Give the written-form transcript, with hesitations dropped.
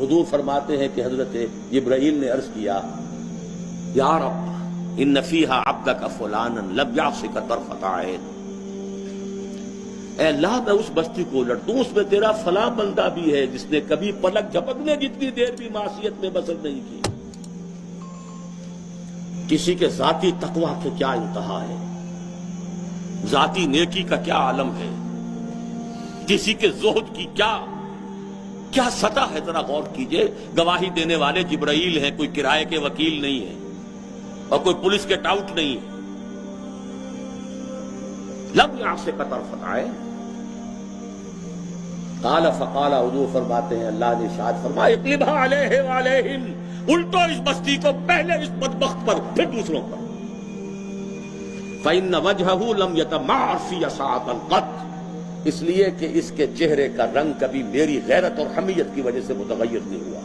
حضور فرماتے ہیں کہ حضرت جبرائیل نے عرض کیا یا رب ان فیہا عبدک فلانا لم یعصک طرفۃ عین، اے اللہ میں اس بستی کو الٹ دوں، اس میں تیرا فلاں بندہ بھی ہے جس نے کبھی پلک جھپکنے جتنی دیر بھی معصیت میں بسر نہیں کی۔ کسی کے ذاتی تقویٰ کے کیا انتہا ہے، ذاتی نیکی کا کیا عالم ہے، کسی کے زہد کی کیا سطح ہے، ذرا غور کیجئے۔ گواہی دینے والے جبرائیل ہیں، کوئی کرائے کے وکیل نہیں ہے اور کوئی پولیس کے ٹاؤٹ نہیں ہے۔ لم یعصک طرفۃ عین، قال فقال، حضور فرماتے ہیں اللہ نے ارشاد فرمایا اقلبھا علیہ وعلیہم، الٹو اس بستی کو، پہلے اس بدبخت پر پھر دوسروں پر۔ فإن وجہہ لم یتمعر فی ساعۃ قط، اس لیے کہ اس کے چہرے کا رنگ کبھی میری غیرت اور حمیت کی وجہ سے متغیر نہیں ہوا۔